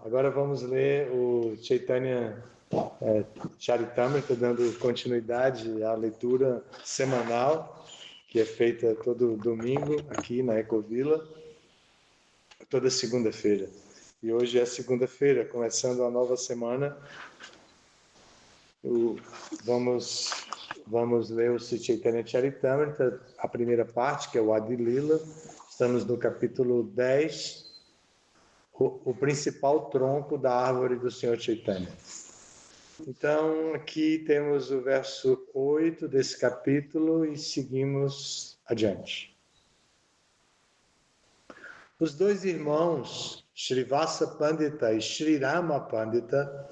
Agora vamos ler o Chaitanya Charitamrita, dando continuidade à leitura semanal, que é feita todo domingo aqui na Ecovila, toda segunda-feira. E hoje é segunda-feira, começando a nova semana. Vamos ler o Chaitanya Charitamrita, a primeira parte, que é o Adi Lila. Estamos no capítulo 10, o principal tronco da árvore do Senhor Chaitanya. Então, aqui temos o verso 8 desse capítulo e seguimos adiante. Os dois irmãos, Shrivasa Pandita e Shri Rama Pandita,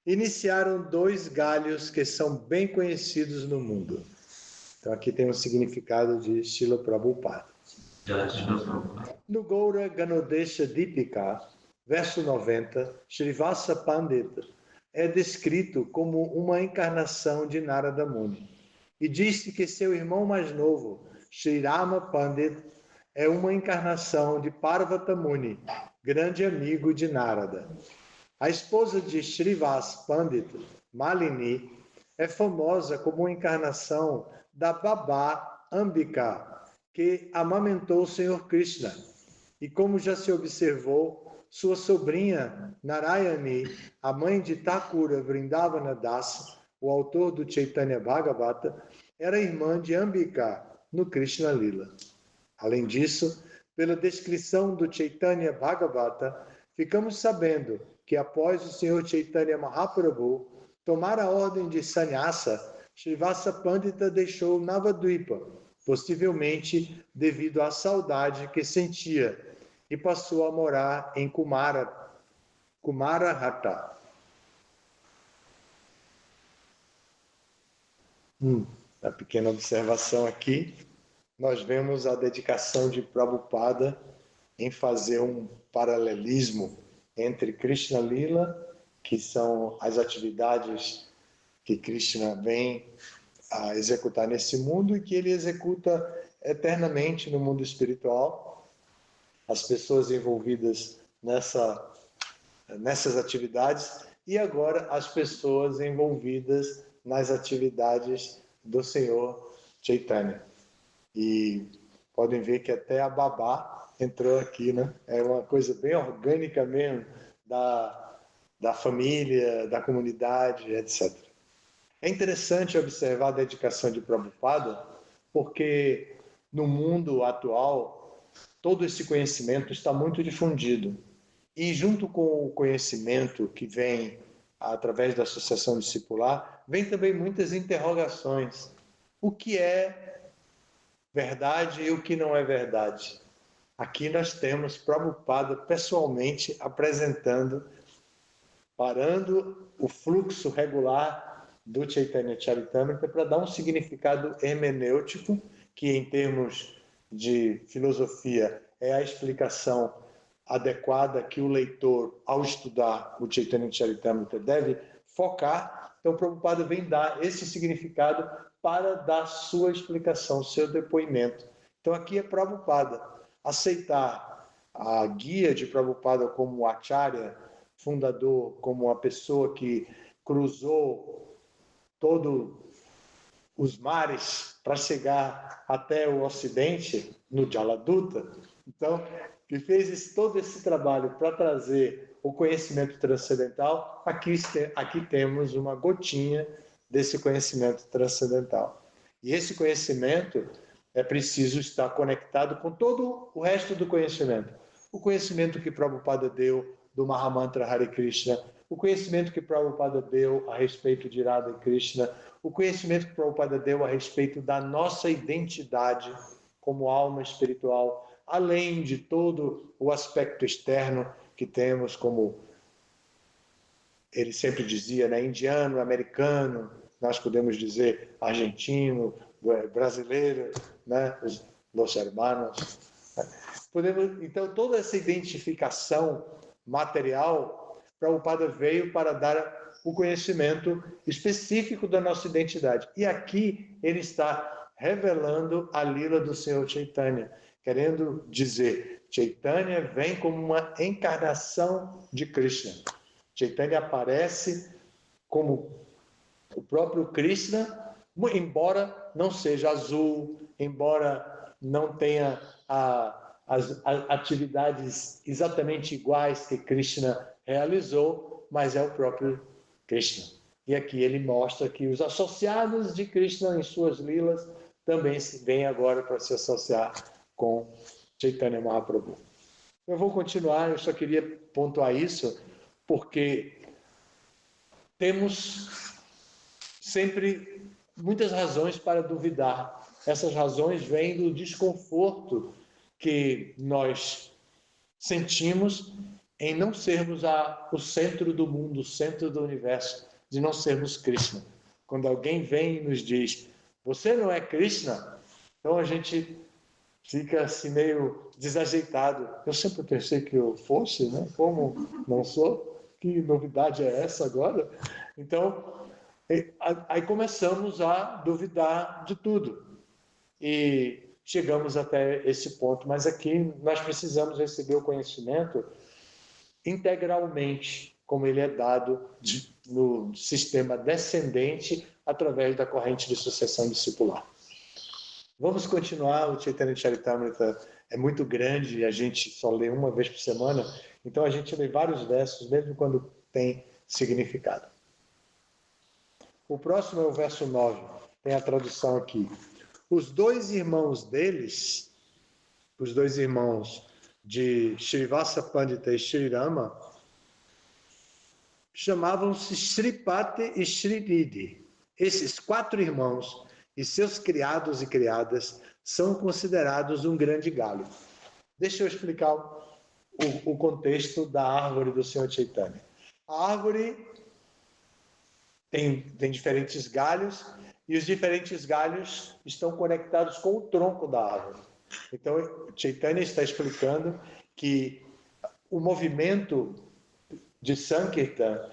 iniciaram dois galhos que são bem conhecidos no mundo. Então, aqui tem um significado de Srila Prabhupada. No Gaura Ganodesha Dipika, verso 90, Shrivasa Pandita é descrito como uma encarnação de Narada Muni. E diz-se que seu irmão mais novo, Shri Rama Pandita, é uma encarnação de Parvata Muni, grande amigo de Narada. A esposa de Shrivasa Pandita, Malini, é famosa como uma encarnação da babá Ambika, que amamentou o Senhor Krishna. E como já se observou, sua sobrinha Narayani, a mãe de Thakura Vrindavana Das, o autor do Chaitanya Bhagavata, era irmã de Ambika no Krishna Lila. Além disso, pela descrição do Chaitanya Bhagavata, ficamos sabendo que após o Senhor Chaitanya Mahaprabhu tomar a ordem de sannyasa, Shrivasa Pandita deixou Navadvipa, possivelmente devido à saudade que sentia, e passou a morar em Kumarahata. Uma pequena observação aqui. Nós vemos a dedicação de Prabhupada em fazer um paralelismo entre Krishna Lila, que são as atividades que Krishna vem a executar nesse mundo e que ele executa eternamente no mundo espiritual. As pessoas envolvidas nessas atividades e agora as pessoas envolvidas nas atividades do Senhor Chaitanya. E podem ver que até a babá entrou aqui, né? É uma coisa bem orgânica mesmo da família, da comunidade, etc. É interessante observar a dedicação de Prabhupada, porque no mundo atual, todo esse conhecimento está muito difundido. E junto com o conhecimento que vem através da associação discipular, vem também muitas interrogações. O que é verdade e o que não é verdade? Aqui nós temos Prabhupada pessoalmente apresentando, parando o fluxo regular do Chaitanya Charitamrita para dar um significado hermenêutico, que em termos de filosofia é a explicação adequada que o leitor, ao estudar o Chaitanya Charitamrita, deve focar. Então, Prabhupada vem dar esse significado para dar sua explicação, seu depoimento. Então, aqui é Prabhupada. Aceitar a guia de Prabhupada como Acharya, fundador, como uma pessoa que cruzou todos os mares para chegar até o Ocidente, no Jaladuta. Então, que fez todo esse trabalho para trazer o conhecimento transcendental, aqui temos uma gotinha desse conhecimento transcendental. E esse conhecimento é preciso estar conectado com todo o resto do conhecimento. O conhecimento que Prabhupada deu do Mahamantra Hare Krishna, o conhecimento que Prabhupada deu a respeito de Radha e Krishna, o conhecimento que Prabhupada deu a respeito da nossa identidade como alma espiritual, além de todo o aspecto externo que temos, como ele sempre dizia, né, indiano, americano, nós podemos dizer argentino, brasileiro, né, los hermanos. Então, toda essa identificação material, Prabhupada veio para dar o conhecimento específico da nossa identidade. E aqui ele está revelando a lila do Senhor Chaitanya, querendo dizer Chaitanya vem como uma encarnação de Krishna. Chaitanya aparece como o próprio Krishna, embora não seja azul, embora não tenha as atividades exatamente iguais que Krishna realizou, mas é o próprio Krishna. E aqui ele mostra que os associados de Krishna em suas lilas também vêm agora para se associar com Chaitanya Mahaprabhu. Eu vou continuar, eu só queria pontuar isso, porque temos sempre muitas razões para duvidar. Essas razões vêm do desconforto que nós sentimos em não sermos o centro do mundo, o centro do universo, de não sermos Krishna. Quando alguém vem e nos diz, você não é Krishna, então a gente fica assim meio desajeitado. Eu sempre pensei que eu fosse, né? Como não sou? Que novidade é essa agora? Então, aí começamos a duvidar de tudo. E chegamos até esse ponto. Mas aqui nós precisamos receber o conhecimento integralmente, como ele é dado no sistema descendente através da corrente de sucessão discipular. Vamos continuar, o Chaitanya Charitamrita é muito grande e a gente só lê uma vez por semana, então a gente lê vários versos, mesmo quando tem significado. O próximo é o verso 9, tem a tradução aqui. Os dois irmãos deles, os dois irmãos de Srivasa Pandita e Sri Rama, chamavam-se Sripati e Sridhari. Esses 4 irmãos e seus criados e criadas são considerados um grande galho. Deixa eu explicar o contexto da árvore do Senhor Chaitanya. A árvore tem diferentes galhos e os diferentes galhos estão conectados com o tronco da árvore. Então, Chaitanya está explicando que o movimento de Sankirtan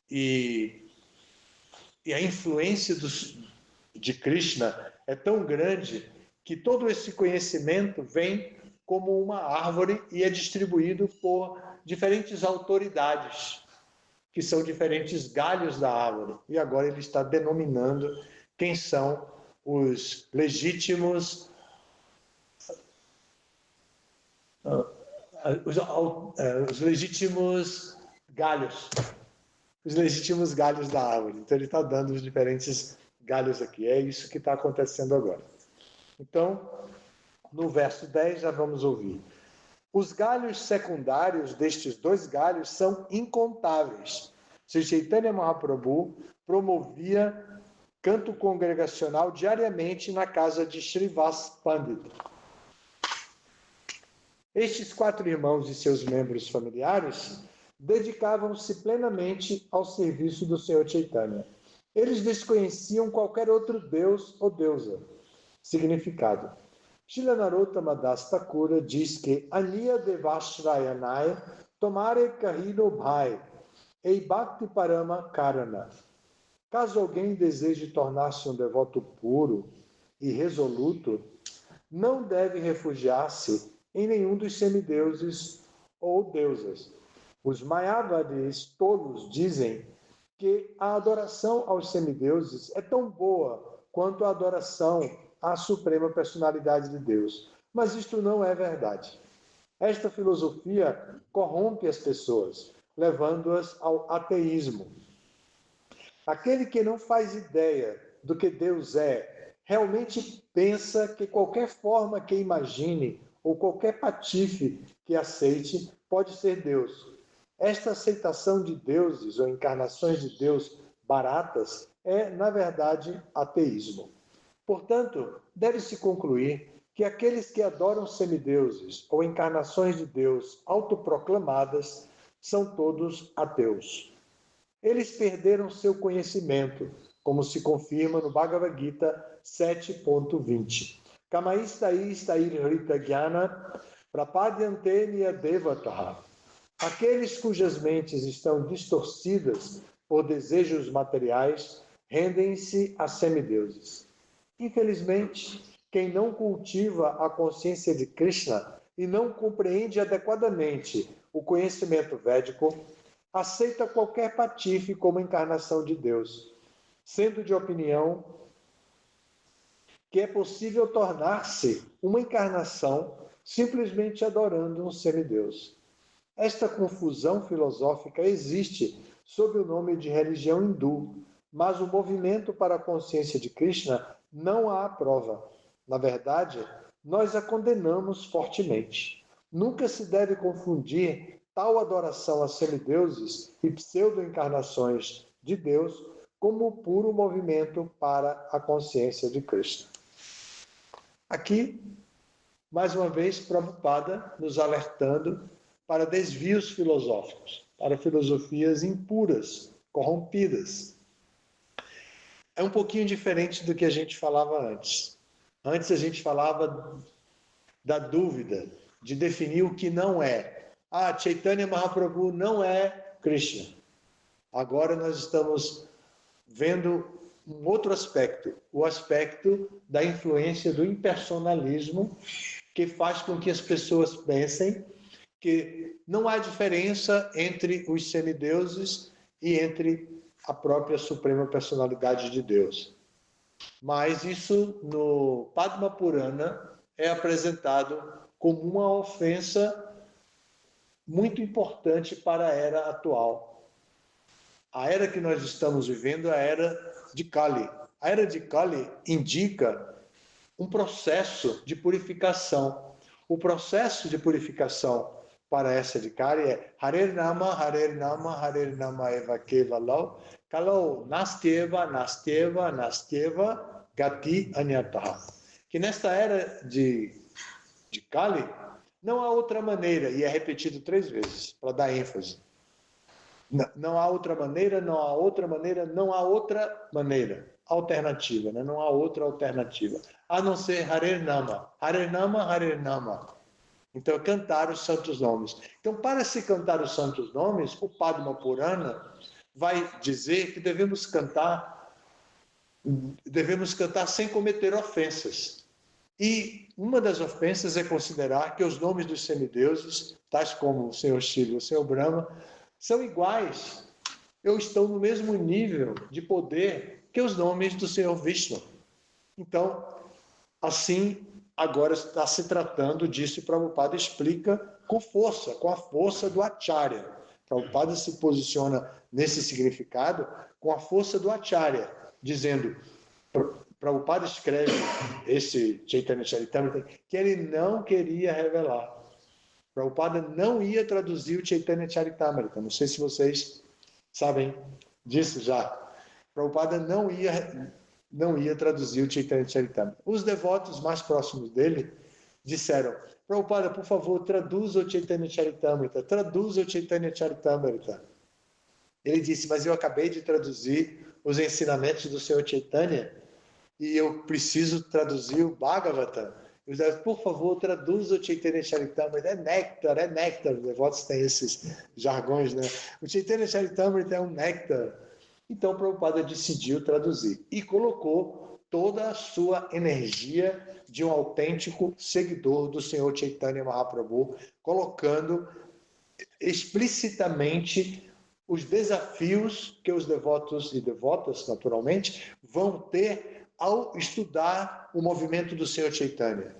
e a influência de Krishna é tão grande que todo esse conhecimento vem como uma árvore e é distribuído por diferentes autoridades, que são diferentes galhos da árvore. E agora ele está denominando quem são os legítimos os legítimos galhos. Os legítimos galhos da árvore. Então ele está dando os diferentes galhos aqui. É isso que está acontecendo agora. Então, no verso 10 já vamos ouvir. Os galhos secundários destes 2 galhos são incontáveis. Sri Chaitanya Mahaprabhu promovia canto congregacional diariamente na casa de Srivasa Pandita. Estes 4 irmãos e seus membros familiares dedicavam-se plenamente ao serviço do Senhor Chaitanya. Eles desconheciam qualquer outro deus ou deusa. Significado. Srila Narottama Das Thakura diz que Aniya Devashrayanaya Tomare Kahino Bhai Ei Bhakti Parama Karana. Caso alguém deseje tornar-se um devoto puro e resoluto, não deve refugiar-se em nenhum dos semideuses ou deusas. Os Mayavadis tolos dizem que a adoração aos semideuses é tão boa quanto a adoração à suprema personalidade de Deus. Mas isto não é verdade. Esta filosofia corrompe as pessoas, levando-as ao ateísmo. Aquele que não faz ideia do que Deus é, realmente pensa que qualquer forma que imagine ou qualquer patife que aceite pode ser Deus. Esta aceitação de deuses ou encarnações de Deus baratas é, na verdade, ateísmo. Portanto, deve-se concluir que aqueles que adoram semideuses ou encarnações de Deus autoproclamadas são todos ateus. Eles perderam seu conhecimento, como se confirma no Bhagavad Gita 7.20. Kamaistai stair hrita jnana prapadyante niya devataha. Aqueles cujas mentes estão distorcidas por desejos materiais rendem-se a semideuses. Infelizmente, quem não cultiva a consciência de Krishna e não compreende adequadamente o conhecimento védico, aceita qualquer patife como encarnação de Deus, sendo de opinião que é possível tornar-se uma encarnação simplesmente adorando um semideus. Esta confusão filosófica existe sob o nome de religião hindu, mas o movimento para a consciência de Krishna não a aprova. Na verdade, nós a condenamos fortemente. Nunca se deve confundir tal adoração a semideuses e pseudo-encarnações de Deus como o puro movimento para a consciência de Krishna. Aqui, mais uma vez, Prabhupada nos alertando para desvios filosóficos, para filosofias impuras, corrompidas. É um pouquinho diferente do que a gente falava antes. Antes a gente falava da dúvida, de definir o que não é. Chaitanya Mahaprabhu não é Krishna. Agora nós estamos vendo um outro aspecto, o aspecto da influência do impersonalismo, que faz com que as pessoas pensem que não há diferença entre os semideuses e entre a própria Suprema Personalidade de Deus. Mas isso no Padma Purana é apresentado como uma ofensa muito importante para a era atual. A era que nós estamos vivendo é a era de Kali. A era de Kali indica um processo de purificação. O processo de purificação para essa de Kali é Harer Nama, Harer Nama, Harer Nama Eva Kevalau, Kalau Nastyeva, Nastyeva, Nastyeva, Gati Anyataha. Que nesta era de Kali não há outra maneira, e é repetido 3 vezes para dar ênfase. Não há outra maneira, não há outra maneira, não há outra maneira. Alternativa, né? Não há outra alternativa. A não ser Harer Nama. Harer Nama, Harer Nama. Então, cantar os santos nomes. Então, para se cantar os santos nomes, o Padma Purana vai dizer que devemos cantar sem cometer ofensas. E uma das ofensas é considerar que os nomes dos semideuses, tais como o Senhor Shiva e o Senhor Brahma, são iguais, ou estão no mesmo nível de poder que os nomes do Senhor Vishnu. Então, assim, agora está se tratando disso e Prabhupada explica com força, com a força do Acharya. Prabhupada se posiciona nesse significado com a força do Acharya, dizendo, Prabhupada escreve esse Chaitanya Charitamrita que ele não queria revelar. Prabhupada não ia traduzir o Chaitanya Charitamrita. Não sei se vocês sabem disso já. Prabhupada não ia traduzir o Chaitanya Charitamrita. Os devotos mais próximos dele disseram, Prabhupada, por favor, traduza o Chaitanya Charitamrita. Traduza o Chaitanya Charitamrita. Ele disse, mas eu acabei de traduzir os ensinamentos do Senhor Chaitanya e eu preciso traduzir o Bhagavatam. Por favor, traduza o Chaitanya Charitamrita. É néctar. Os devotos têm esses jargões, né? O Chaitanya Charitamrita é um néctar. Então, Prabhupada decidiu traduzir e colocou toda a sua energia de um autêntico seguidor do Senhor Chaitanya Mahaprabhu, colocando explicitamente os desafios que os devotos e devotas, naturalmente, vão ter ao estudar o movimento do Senhor Chaitanya.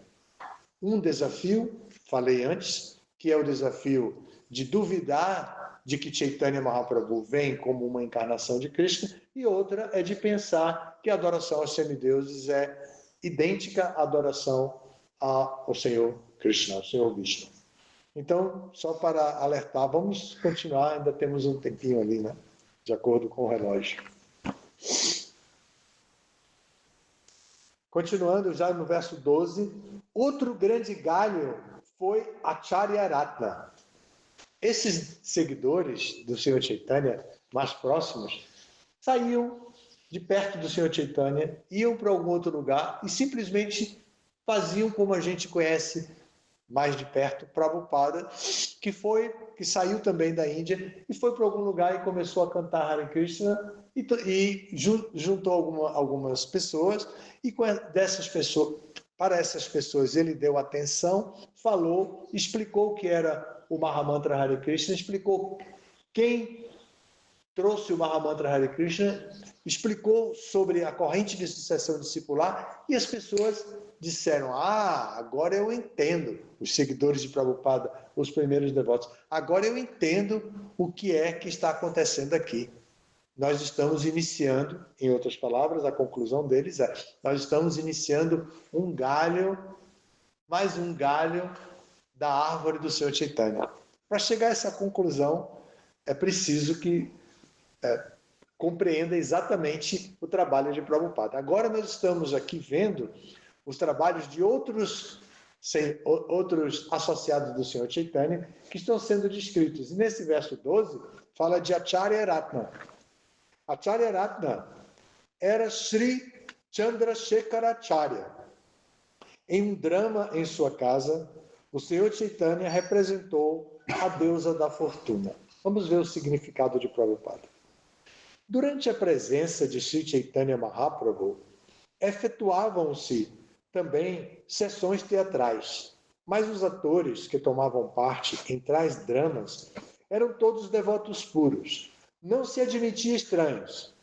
Um desafio, falei antes, que é o desafio de duvidar de que Chaitanya Mahaprabhu vem como uma encarnação de Krishna, e outra é de pensar que a adoração aos semideuses é idêntica à adoração ao Senhor Krishna, ao Senhor Vishnu. Então, só para alertar, vamos continuar, ainda temos um tempinho ali, né? De acordo com o relógio. Continuando já no verso 12, outro grande galho foi Acharya Ratna. Esses seguidores do Senhor Chaitanya, mais próximos, saíam de perto do Senhor Chaitanya, iam para algum outro lugar e simplesmente faziam como a gente conhece mais de perto, Prabhupada, que saiu também da Índia e foi para algum lugar e começou a cantar Hare Krishna e juntou algumas pessoas e dessas pessoas, para essas pessoas. Ele deu atenção, falou, explicou o que era o Mahamantra Hare Krishna, explicou quem trouxe o Mahamantra Hare Krishna, explicou sobre a corrente de sucessão discipular e as pessoas disseram: agora eu entendo, os seguidores de Prabhupada, os primeiros devotos, agora eu entendo o que é que está acontecendo aqui. Nós estamos iniciando, em outras palavras, a conclusão deles é: nós estamos iniciando um galho, mais um galho da árvore do Senhor Chaitanya. Para chegar a essa conclusão, é preciso que compreenda exatamente o trabalho de Prabhupada. Agora nós estamos aqui vendo os trabalhos de outros associados do Senhor Chaitanya que estão sendo descritos. E nesse verso 12, fala de Acharya Ratna. Acharya Ratna era Sri Chandrasekharacharya. Em um drama em sua casa, o Senhor Chaitanya representou a deusa da fortuna. Vamos ver o significado de Prabhupada. Durante a presença de Sri Chaitanya Mahaprabhu, efetuavam-se também sessões teatrais, mas os atores que tomavam parte em tais dramas eram todos devotos puros. Não se admitia estranhos.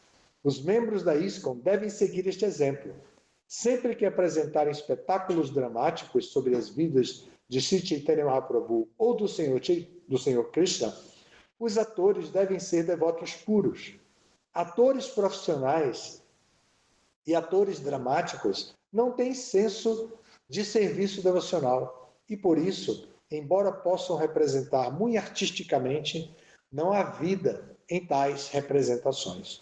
Os membros da ISKCON devem seguir este exemplo. Sempre que apresentarem espetáculos dramáticos sobre as vidas de Sri Chaitanya Mahaprabhu ou do Senhor Krishna, os atores devem ser devotos puros. Atores profissionais e atores dramáticos não têm senso de serviço devocional e, por isso, embora possam representar muito artisticamente, não há vida em tais representações.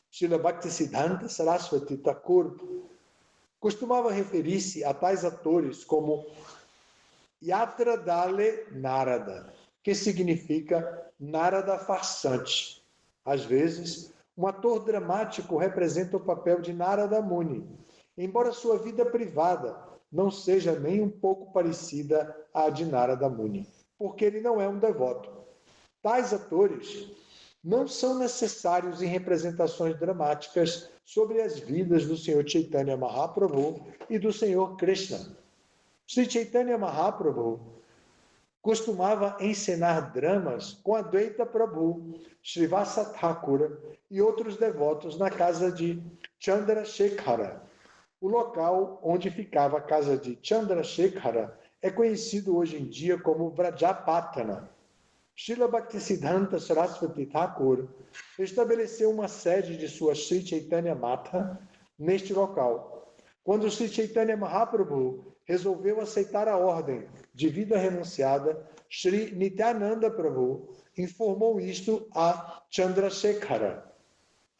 Srila Bhaktisiddhanta Saraswati Thakur costumava referir-se a tais atores como Yatra Dale Narada, que significa Narada farsante. Às vezes, um ator dramático representa o papel de Narada Muni, embora sua vida privada não seja nem um pouco parecida à de Narada Muni, porque ele não é um devoto. Tais atores não são necessários em representações dramáticas sobre as vidas do Senhor Chaitanya Mahaprabhu e do Senhor Krishna. Sri Chaitanya Mahaprabhu costumava encenar dramas com Advaita Prabhu, Srivasa Thakura e outros devotos na casa de Chandrasekhara. O local onde ficava a casa de Chandrasekhara é conhecido hoje em dia como Vrajapatana. Srila Bhaktisiddhanta Saraswati Thakur estabeleceu uma sede de sua Sri Chaitanya Matha neste local. Quando Sri Chaitanya Mahaprabhu resolveu aceitar a ordem de vida renunciada, Sri Nityananda Prabhu informou isto a Chandrasekhara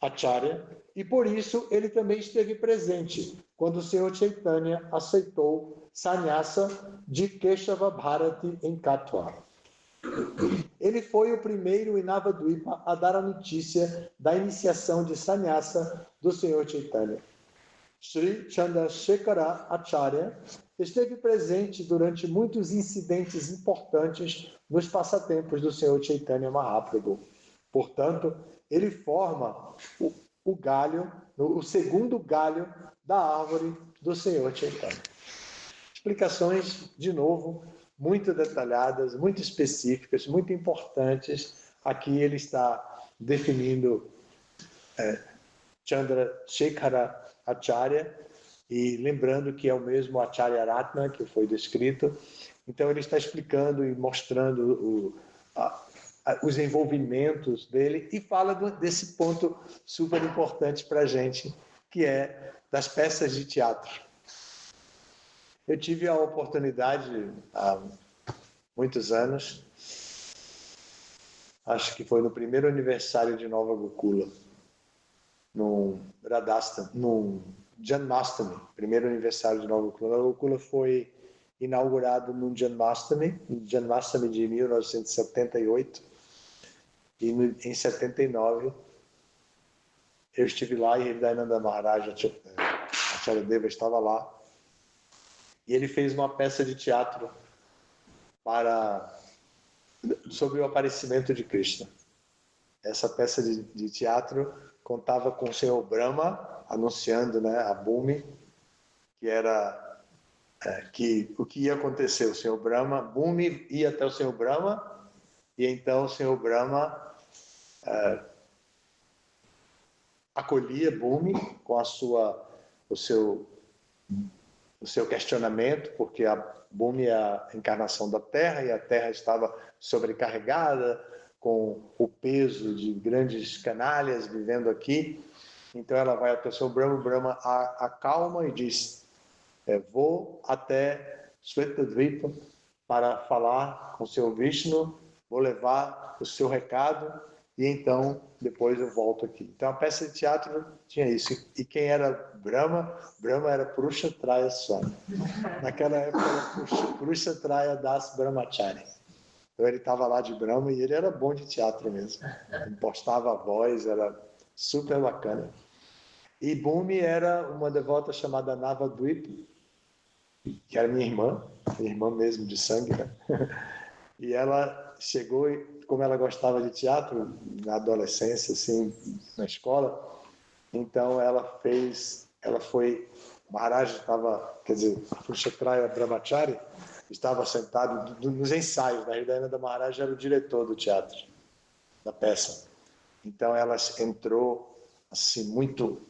Acharya e por isso ele também esteve presente quando o Senhor Chaitanya aceitou sannyasa de Keshava Bharati em Katwa. Ele foi o primeiro em Navadvipa a dar a notícia da iniciação de sannyasa do Senhor Chaitanya. Sri Chandrasekhara Acharya esteve presente durante muitos incidentes importantes nos passatempos do Senhor Chaitanya Mahaprabhu. Portanto, ele forma o galho, o segundo galho da árvore do Senhor Chaitanya. Explicações, de novo, muito detalhadas, muito específicas, muito importantes. Aqui ele está definindo Chandrasekhara Acharya, e lembrando que é o mesmo Acharya Ratna que foi descrito. Então ele está explicando e mostrando os envolvimentos dele e fala desse ponto super importante para a gente, que é das peças de teatro. Eu tive a oportunidade há muitos anos, acho que foi no primeiro aniversário de Nova Gokula, no Janmashtami, primeiro aniversário de Nova Gokula. Nova Gokula foi inaugurado no Janmashtami de 1978, e em 79 eu estive lá e Hridayananda Maharaj Acharya Deva estava lá, e ele fez uma peça de teatro sobre o aparecimento de Krishna. Essa peça de teatro contava com o Senhor Brahma anunciando, a Bhumi, que era que o que ia acontecer? O Senhor Brahma, Bhumi ia até o Senhor Brahma, e então o Senhor Brahma acolhia Bhumi com o seu questionamento, porque a Bhumi é a encarnação da Terra e a Terra estava sobrecarregada com o peso de grandes canalhas vivendo aqui. Então ela vai até o seu Brahma, o Brahma acalma e diz: vou até Shvetadvipa para falar com o seu Vishnu, vou levar o seu recado e então depois eu volto aqui. Então a peça de teatro tinha isso. E quem era Brahma? Brahma era Purushatraya Swami. Naquela época era Purushatraya Das Brahmachari. Então ele estava lá de Brahma e ele era bom de teatro mesmo. Impostava a voz, era super bacana. E Bhumi era uma devota chamada Navadvip, que era minha irmã mesmo de sangue, né? E ela chegou e, como ela gostava de teatro na adolescência, assim, na escola, então ela foi, Maharaj estava, quer dizer, Purushatraya Brahmachari estava sentado nos ensaios, na realidade da Maharaj era o diretor do teatro, da peça. Então ela entrou assim muito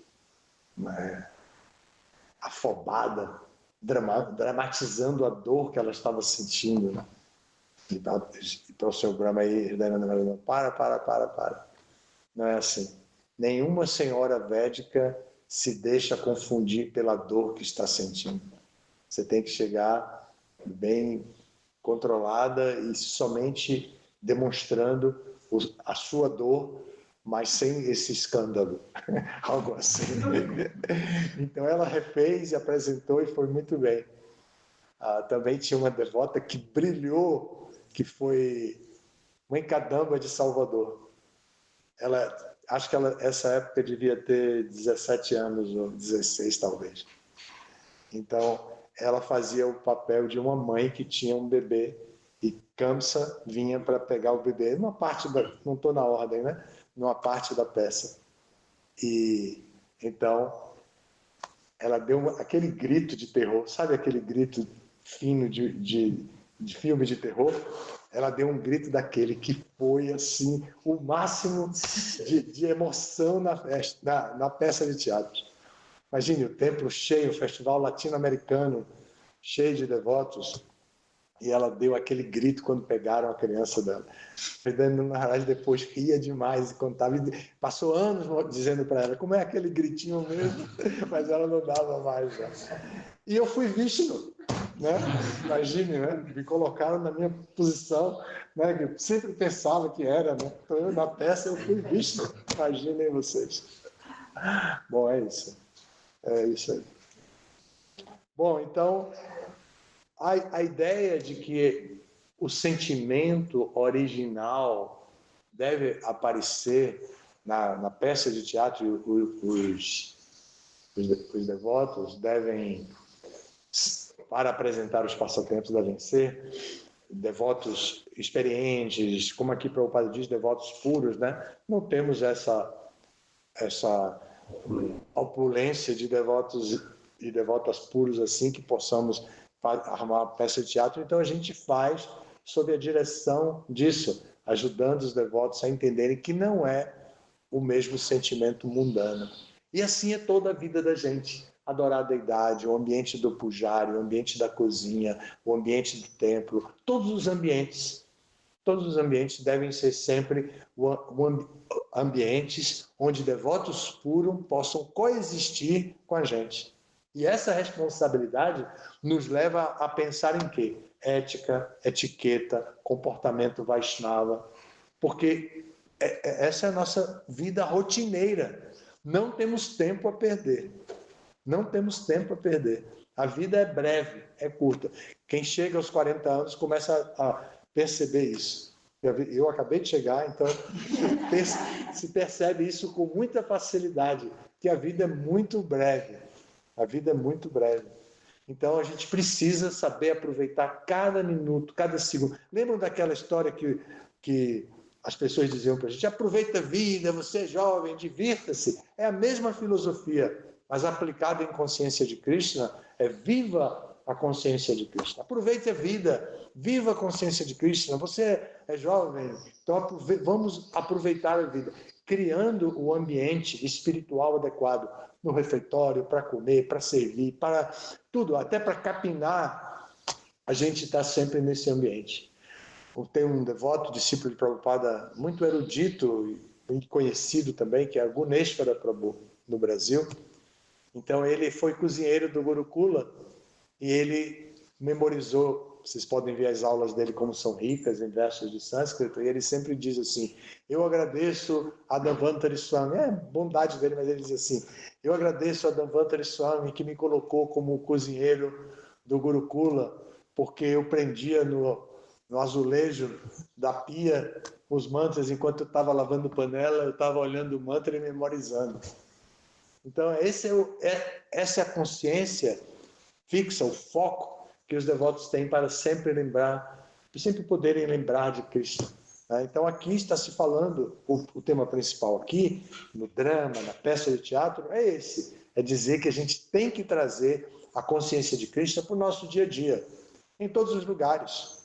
afobada, dramatizando a dor que ela estava sentindo, né? Então o Sr. Brahma aí, para. Não é assim. Nenhuma senhora védica se deixa confundir pela dor que está sentindo. Você tem que chegar bem controlada e somente demonstrando a sua dor, mas sem esse escândalo, algo assim. Então ela refez e apresentou e foi muito bem. Também tinha uma devota que brilhou, que foi uma Kadamba de Salvador. Acho que essa época devia ter 17 anos ou 16 talvez. Então ela fazia o papel de uma mãe que tinha um bebê e Kamsa vinha para pegar o bebê numa parte não estou na ordem, né? Numa parte da peça. E então ela deu aquele grito de terror, sabe aquele grito fino de filme de terror? Ela deu um grito daquele que foi assim o máximo de emoção na peça de teatro. Imagine o templo cheio, o festival latino-americano cheio de devotos, e ela deu aquele grito quando pegaram a criança dela. Ferdinando Maharaj depois ria demais e contava, passou anos dizendo para ela como é aquele gritinho mesmo, mas ela não dava mais. Né? E eu fui Vishnu, né? Imagine, né? Me colocaram na minha posição, né? Que eu sempre pensava que era, né? Então eu na peça eu fui Vishnu, imaginem vocês. Bom, é isso aí. Bom, então a ideia de que o sentimento original deve aparecer na peça de teatro, os devotos devem, para apresentar os passatempos, devem ser devotos experientes, como aqui Prabhupada diz, devotos puros, né? Não temos essa opulência de devotos e devotas puros assim que possamos armar uma peça de teatro. Então a gente faz sob a direção disso, ajudando os devotos a entenderem que não é o mesmo sentimento mundano. E assim é toda a vida da gente. Adorar a deidade, o ambiente do pujári, o ambiente da cozinha, o ambiente do templo, todos os ambientes devem ser sempre ambientes onde devotos puros possam coexistir com a gente. E essa responsabilidade nos leva a pensar em quê? Ética, etiqueta, comportamento Vaishnava, porque essa é a nossa vida rotineira. Não temos tempo a perder. A vida é breve, é curta. Quem chega aos 40 anos começa a perceber isso. Eu acabei de chegar, então se percebe isso com muita facilidade, que a vida é muito breve. Então a gente precisa saber aproveitar cada minuto, cada segundo. Lembram daquela história que as pessoas diziam para a gente: aproveita a vida, você é jovem, divirta-se. É a mesma filosofia, mas aplicada em consciência de Krishna, viva a consciência de Krishna. Aproveite a vida, viva a consciência de Krishna. Você é jovem, então vamos aproveitar a vida, criando o ambiente espiritual adequado no refeitório, para comer, para servir, para tudo, até para capinar, a gente está sempre nesse ambiente. Tem um devoto, discípulo de Prabhupada, muito erudito e conhecido também, que é Guneshwara Prabhu, no Brasil. Então, ele foi cozinheiro do Gurukula e ele memorizou, vocês podem ver as aulas dele como são ricas em versos de sânscrito, e ele sempre diz assim, eu agradeço a Dhanvantari Swami, é bondade dele, mas ele diz assim, eu agradeço a Dhanvantari Swami que me colocou como cozinheiro do Gurukula, porque eu prendia no azulejo da pia os mantras, enquanto eu estava lavando panela, eu estava olhando o mantra e memorizando. Então, essa é a consciência fixa, o foco que os devotos têm para sempre lembrar, sempre poderem lembrar de Krishna. Então, aqui está se falando, o tema principal aqui, no drama, na peça de teatro, é esse. É dizer que a gente tem que trazer a consciência de Krishna para o nosso dia a dia, em todos os lugares,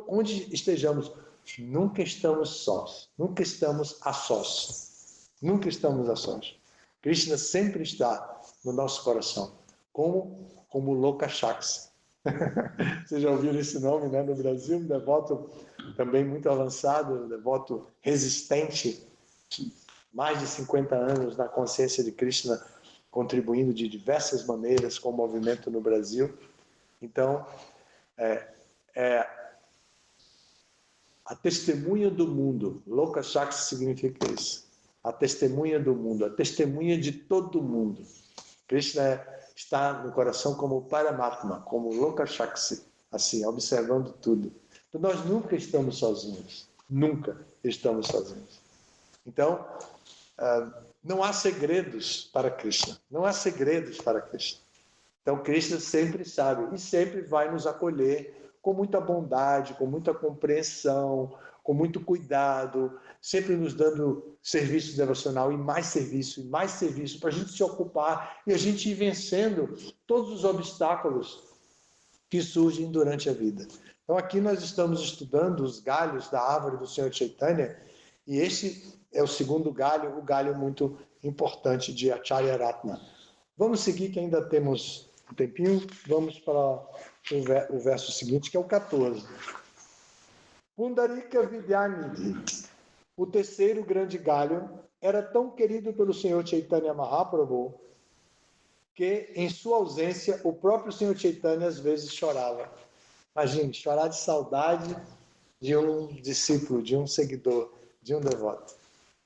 onde estejamos. Nunca estamos sós, nunca estamos a sós. Nunca estamos a sós. Krishna sempre está no nosso coração, como Lokashaksa. Vocês já ouviram esse nome, né, no Brasil? Um devoto também muito avançado, um devoto resistente, mais de 50 anos na consciência de Krishna, contribuindo de diversas maneiras com o movimento no Brasil. Então, a testemunha do mundo, Lokashaksa significa isso. A testemunha do mundo, a testemunha de todo mundo. Krishna está no coração como Paramatma, como Lokashaksa, assim, observando tudo. Então, nós nunca estamos sozinhos. Nunca estamos sozinhos. Então, não há segredos para Krishna. Não há segredos para Krishna. Então, Krishna sempre sabe e sempre vai nos acolher com muita bondade, com muita compreensão, com muito cuidado, sempre nos dando serviço devocional e mais serviço para a gente se ocupar e a gente ir vencendo todos os obstáculos que surgem durante a vida. Então, aqui nós estamos estudando os galhos da árvore do Senhor Chaitanya, e esse é o segundo galho, o galho muito importante de Acharya Ratna. Vamos seguir, que ainda temos um tempinho, vamos para o verso seguinte, que é o 14. Pundarika Vidyanidhi, o terceiro grande galho, era tão querido pelo Senhor Chaitanya Mahaprabhu que, em sua ausência, o próprio Senhor Chaitanya às vezes chorava. Imagine, chorar de saudade de um discípulo, de um seguidor, de um devoto.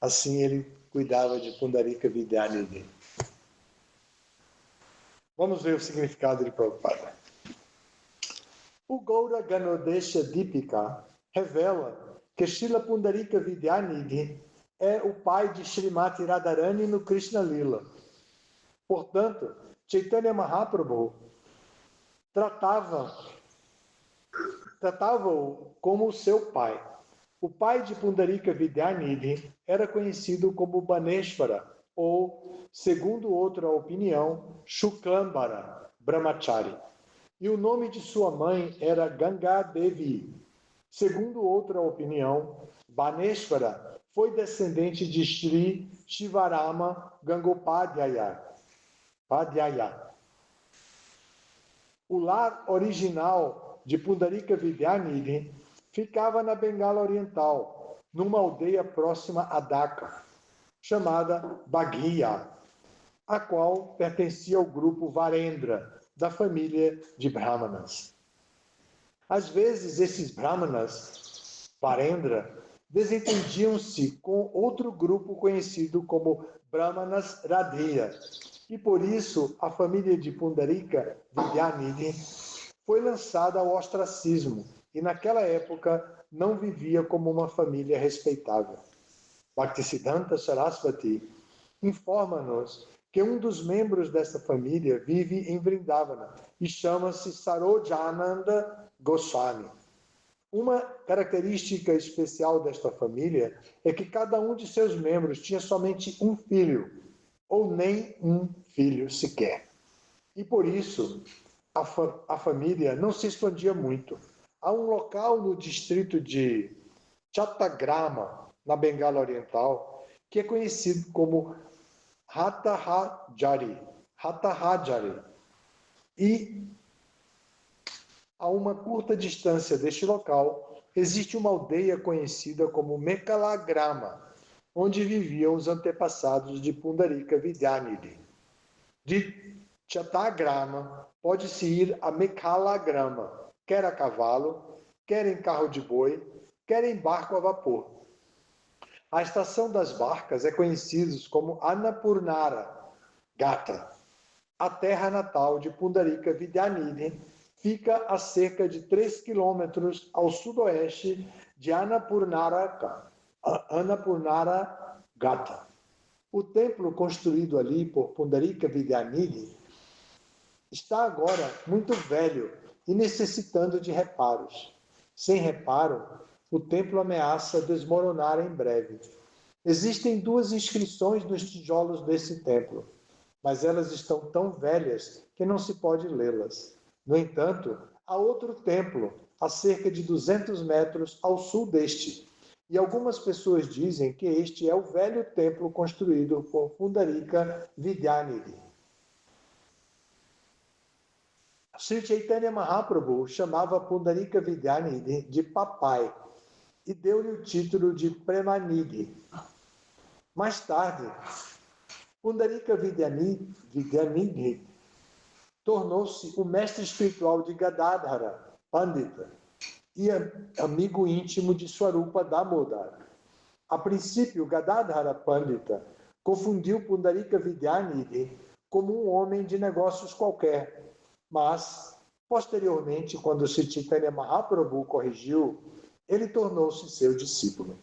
Assim ele cuidava de Pundarika Vidyanidhi. Vamos ver o significado de Prabhupada. O Gaura Ganodesha Deepika revela que Srila Pundarika Vidyanidhi é o pai de Srimati Radharani no Krishna Lila. Portanto, Chaitanya Mahaprabhu tratava-o como seu pai. O pai de Pundarika Vidyanidhi era conhecido como Baneshwara, ou, segundo outra opinião, Shuklambara Brahmachari. E o nome de sua mãe era Ganga Devi. Segundo outra opinião, Baneshwara foi descendente de Sri Shivarama Gangopadhyaya. O lar original de Pundarika Vidyanidhi ficava na Bengala Oriental, numa aldeia próxima a Dhaka, chamada Baghiya, a qual pertencia ao grupo Varendra, da família de Brahmanas. Às vezes, esses Brahmanas, Varendra, desentendiam-se com outro grupo conhecido como Brahmanas Radheya, e por isso a família de Pundarika Vidyanidhi foi lançada ao ostracismo e naquela época não vivia como uma família respeitável. Bhaktisiddhanta Saraswati informa-nos que um dos membros dessa família vive em Vrindavana e chama-se Sarojananda Goswami. Uma característica especial desta família é que cada um de seus membros tinha somente um filho, ou nem um filho sequer. E por isso, a família não se expandia muito. Há um local no distrito de Chattogram, na Bengala Oriental, que é conhecido como Hattahari. E a uma curta distância deste local, existe uma aldeia conhecida como Mekalagrama, onde viviam os antepassados de Pundarika Vidyanidhi. De Chattogram pode-se ir a Mekalagrama, quer a cavalo, quer em carro de boi, quer em barco a vapor. A estação das barcas é conhecida como Annapurnara Gata. A terra natal de Pundarika Vidyanidhi fica a cerca de 3 quilômetros ao sudoeste de Annapurnara Gata. O templo construído ali por Pundarika Vidyanidhi está agora muito velho e necessitando de reparos. Sem reparo, o templo ameaça desmoronar em breve. Existem 2 inscrições nos tijolos desse templo, mas elas estão tão velhas que não se pode lê-las. No entanto, há outro templo, a cerca de 200 metros ao sul deste, e algumas pessoas dizem que este é o velho templo construído por Pundarika Vidyanidhi. Sri Chaitanya Mahaprabhu chamava Pundarika Vidyanidhi de papai e deu-lhe o título de Premanidhi. Mais tarde, Pundarika Vidyanidhi tornou-se o mestre espiritual de Gadadhara Pandita e amigo íntimo de Swarupa Damodar. A princípio, Gadadhara Pandita confundiu Pundarika Vidyanidhi como um homem de negócios qualquer, mas, posteriormente, quando Sri Chaitanya Mahaprabhu corrigiu, ele tornou-se seu discípulo.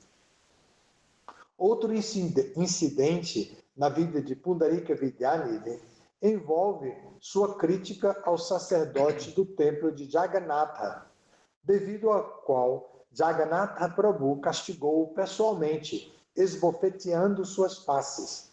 Outro incidente na vida de Pundarika Vidyanidhi envolve sua crítica ao sacerdote do templo de Jagannatha, devido ao qual Jagannatha Prabhu castigou-o pessoalmente, esbofeteando suas faces.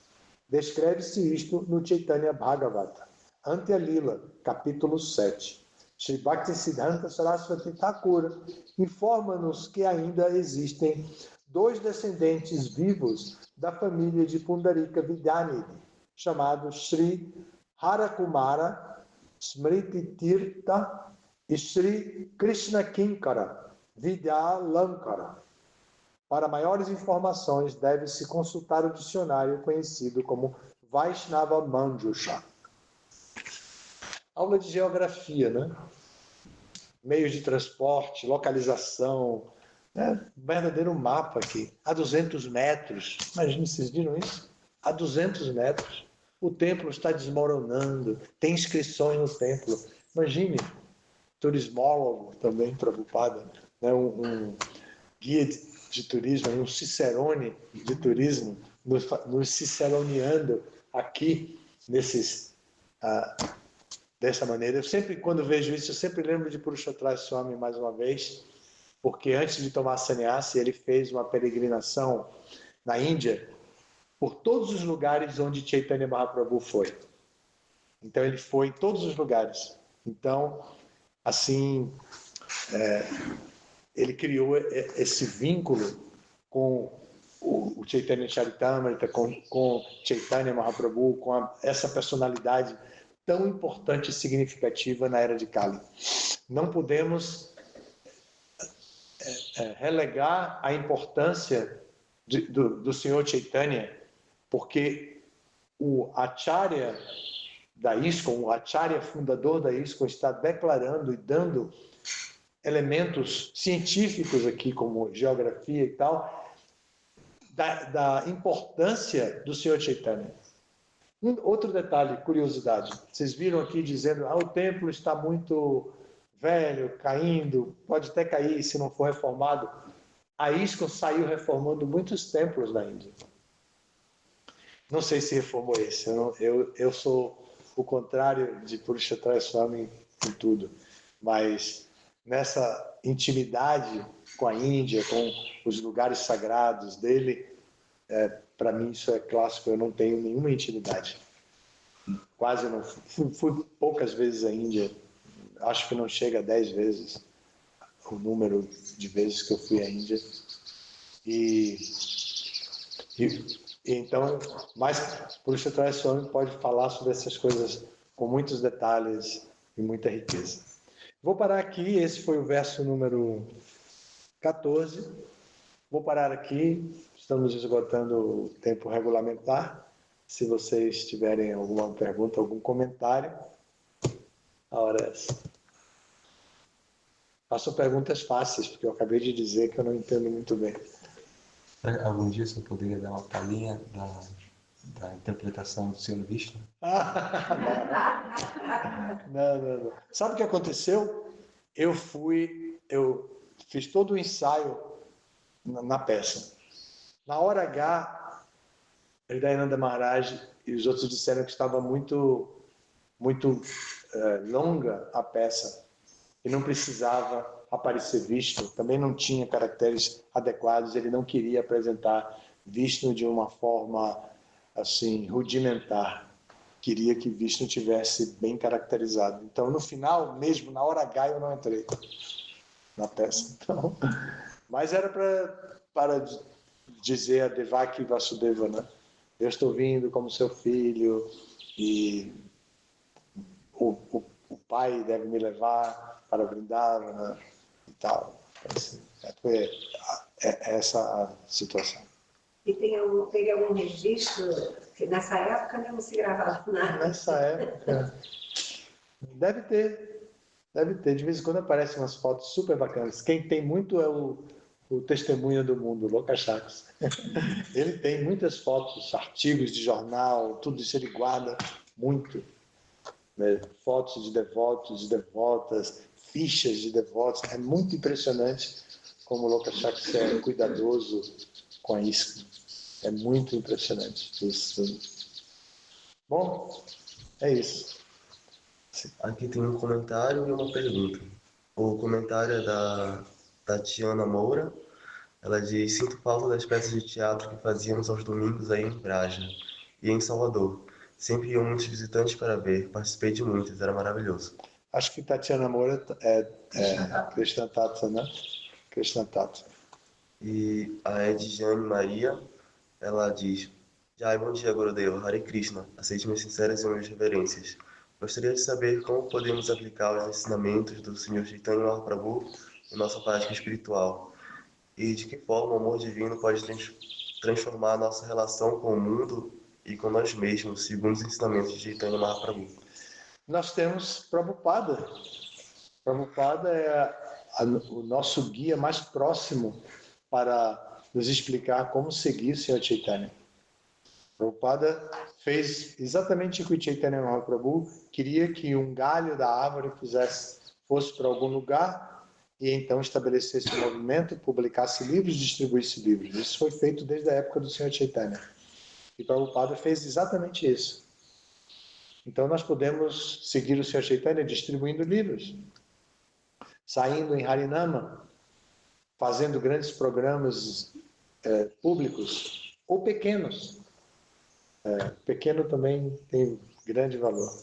Descreve-se isto no Chaitanya Bhagavata, Antya Lila, capítulo 7. Sri Bhaktisiddhanta Saraswati Thakur informa-nos que ainda existem 2 descendentes vivos da família de Pundarika Vidyanidhi, chamados Sri Harakumara Smriti Tirtha e Sri Krishna Kinkara Vidyalankara. Para maiores informações, deve-se consultar o dicionário conhecido como Vaishnava Manjusha. Aula de geografia, né? Meios de transporte, localização, né? Um verdadeiro mapa aqui, a 200 metros. Imagina, vocês viram isso? A 200 metros. O templo está desmoronando, tem inscrições no templo. Imagine, turismólogo também, Prabhupada, né? um guia de turismo, um cicerone de turismo, nos ciceroneando aqui nesses... dessa maneira. Eu sempre, quando vejo isso, eu sempre lembro de Purushottam Swami mais uma vez, porque antes de tomar sannyasi, ele fez uma peregrinação na Índia, por todos os lugares onde Chaitanya Mahaprabhu foi. Então, ele foi em todos os lugares. Então, assim, ele criou esse vínculo com o Chaitanya Charitamrita, com Chaitanya Mahaprabhu, com essa personalidade tão importante e significativa na era de Kali. Não podemos relegar a importância do Senhor Chaitanya, porque o Acharya da ISKCON, o Acharya fundador da ISKCON, está declarando e dando elementos científicos aqui, como geografia e tal, da importância do Senhor Chaitanya. Outro detalhe, curiosidade, vocês viram aqui dizendo o templo está muito velho, caindo, pode até cair se não for reformado. A ISKCON saiu reformando muitos templos na Índia. Não sei se reformou esse, eu sou o contrário de Purushottam Swami em tudo, mas nessa intimidade com a Índia, com os lugares sagrados dele, para mim isso é clássico, eu não tenho nenhuma intimidade. Quase não fui poucas vezes à Índia, acho que não chega a 10 vezes o número de vezes que eu fui à Índia. E então, mas Purusha Swami pode falar sobre essas coisas com muitos detalhes e muita riqueza. Vou parar aqui, esse foi o verso número 14. Vou parar aqui, estamos esgotando o tempo regulamentar. Se vocês tiverem alguma pergunta, algum comentário, a hora é essa. Façam perguntas fáceis, porque eu acabei de dizer que eu não entendo muito bem. Algum dia você poderia dar uma palhinha da interpretação do Senhor Vishnu? Não. Sabe o que aconteceu? Eu fiz todo o ensaio na peça. Na hora H, Hridayananda Maharaj e os outros disseram que estava muito longa a peça e não precisava aparecer Vishnu, também não tinha caracteres adequados, ele não queria apresentar Vishnu de uma forma assim rudimentar, queria que Vishnu tivesse bem caracterizado. Então, no final, mesmo na hora H, eu não entrei na peça. Então, mas era para dizer a Devaki Vasudeva, né? Eu estou vindo como seu filho e o pai deve me levar para Vrindavana, né? E tal. Assim, foi essa a situação. E tem algum registro que nessa época não se gravava nada? Nessa época deve ter. De vez em quando aparecem umas fotos super bacanas. Quem tem muito é o testemunho do mundo, o Lokashaks. Ele tem muitas fotos, artigos de jornal, tudo isso ele guarda muito. Né? Fotos de devotos, de devotas, fichas de devotos. É muito impressionante como o Lokashaks é cuidadoso com isso. É muito impressionante isso. Bom, é isso. Aqui tem um comentário e uma pergunta. O comentário é da Tatiana Moura. Ela diz: sinto falta das peças de teatro que fazíamos aos domingos aí em Braja e em Salvador. Sempre iam muitos visitantes para ver. Participei de muitas, era maravilhoso. Acho que Tatiana Moura é Krishna Tattva, né? Krishna Tattva. E a Edjane Maria, ela diz: Jai, bom dia, Gurudeva, Hare Krishna. Aceite minhas sinceras e humildes reverências. Gostaria de saber como podemos aplicar os ensinamentos do Senhor Chaitanya Mahaprabhu em nossa prática espiritual e de que forma o amor divino pode transformar a nossa relação com o mundo e com nós mesmos, segundo os ensinamentos de Chaitanya Mahaprabhu. Nós temos Prabhupada. Prabhupada é o nosso guia mais próximo para nos explicar como seguir o Senhor Chaitanya. Prabhupada fez exatamente o que o Chaitanya Mahaprabhu queria, que um galho da árvore fosse para algum lugar e então estabelecesse um movimento, publicasse livros, distribuísse livros. Isso foi feito desde a época do Senhor Chaitanya. E Prabhupada fez exatamente isso. Então nós podemos seguir o Senhor Chaitanya distribuindo livros, saindo em Harinama, fazendo grandes programas públicos ou pequenos. Pequeno também tem grande valor.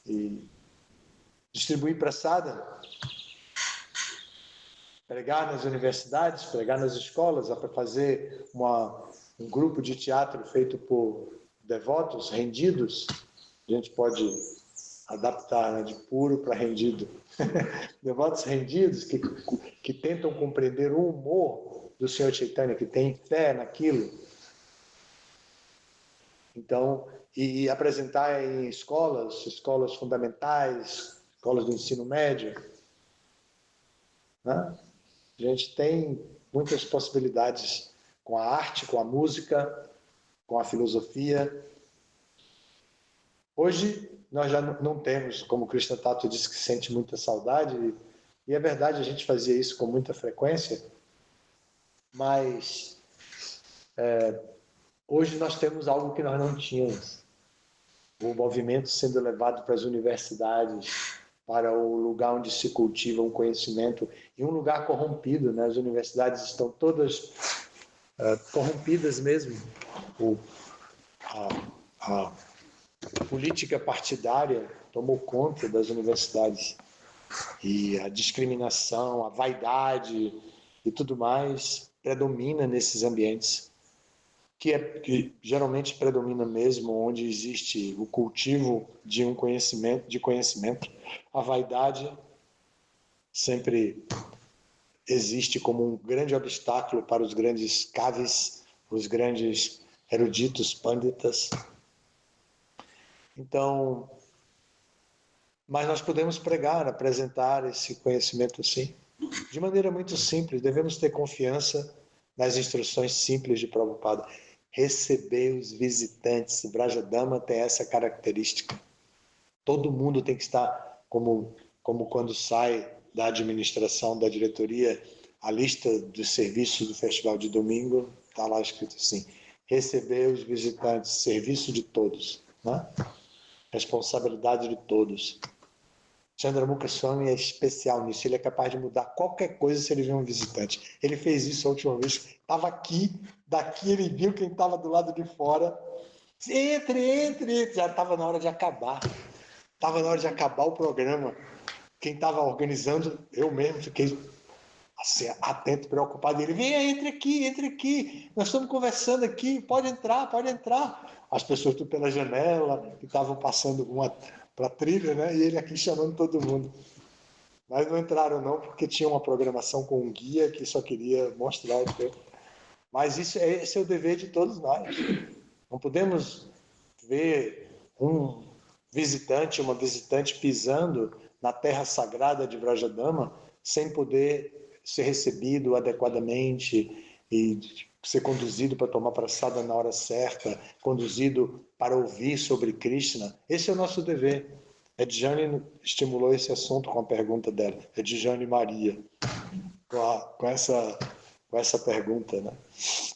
E distribuir praçada, pregar nas universidades, pregar nas escolas, para fazer um grupo de teatro feito por devotos rendidos. A gente pode adaptar, né, de puro para rendido. Devotos rendidos que tentam compreender o humor do Senhor Chaitanya, que tem fé naquilo. Então, e apresentar em escolas fundamentais, escolas do ensino médio. Né? A gente tem muitas possibilidades com a arte, com a música, com a filosofia. Hoje, nós já não temos, como o Krishna Tattva disse que sente muita saudade, e é verdade, a gente fazia isso com muita frequência, mas hoje nós temos algo que nós não tínhamos. O movimento sendo levado para as universidades, para o lugar onde se cultiva um conhecimento, e um lugar corrompido, né? As universidades estão todas corrompidas mesmo. política partidária tomou conta das universidades e a discriminação, a vaidade e tudo mais predomina nesses ambientes, que geralmente predomina mesmo onde existe o cultivo de conhecimento. A vaidade sempre existe como um grande obstáculo para os grandes kavis, os grandes eruditos, pânditas. Então, mas nós podemos pregar, apresentar esse conhecimento sim, de maneira muito simples. Devemos ter confiança nas instruções simples de Prabhupada. Receber os visitantes. Vrajadama tem essa característica. Todo mundo tem que estar, como quando sai da administração, da diretoria, a lista dos serviços do festival de domingo, está lá escrito assim: receber os visitantes, serviço de todos, né? Responsabilidade de todos. Chandramukha Swami é especial nisso, ele é capaz de mudar qualquer coisa se ele vê um visitante. Ele fez isso a última vez, estava aqui, daqui ele viu quem estava do lado de fora. Entre, já estava na hora de acabar. Estava na hora de acabar o programa. Quem estava organizando, eu mesmo fiquei assim, atento, preocupado. Ele: vem, entre aqui, nós estamos conversando aqui, pode entrar. As pessoas tudo pela janela, que estavam passando para a trilha, né? E ele aqui chamando todo mundo. Mas não entraram não, porque tinha uma programação com um guia que só queria mostrar o tempo. Mas esse é o dever de todos nós. Não podemos ver um visitante, uma visitante pisando na terra sagrada de Vrajadama sem poder ser recebido adequadamente e ser conduzido para tomar prasada na hora certa, conduzido para ouvir sobre Krishna. Esse é o nosso dever. Edjane estimulou esse assunto com a pergunta dela, Edjane Maria, com essa pergunta, né?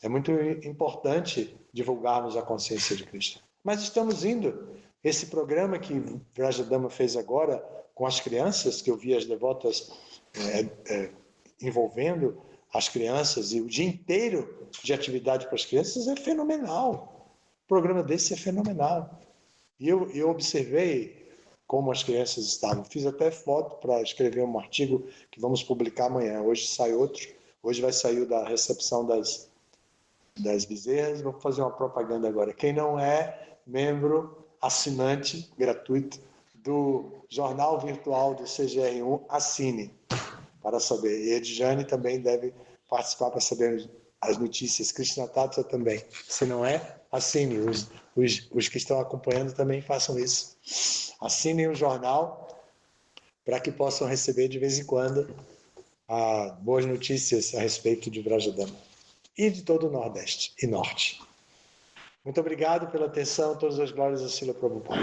É muito importante divulgarmos a consciência de Krishna. Mas estamos indo. Esse programa que Vrajadama fez agora com as crianças, que eu vi as devotas envolvendo as crianças, e o dia inteiro de atividade para as crianças, é fenomenal. O programa desse é fenomenal. E eu observei como as crianças estavam. Fiz até foto para escrever um artigo que vamos publicar amanhã. Hoje sai outro. Hoje vai sair o da recepção das bezerras. Vou fazer uma propaganda agora. Quem não é membro, assinante gratuito do jornal virtual do CGR1, assine para saber. E Edjane também deve participar para saber as notícias. Krishna Tattva também. Se não é, assine. Os que estão acompanhando também façam isso. Assinem o jornal para que possam receber de vez em quando boas notícias a respeito de Vrajadama e de todo o Nordeste e Norte. Muito obrigado pela atenção. Todas as glórias a Srila Prabhupada.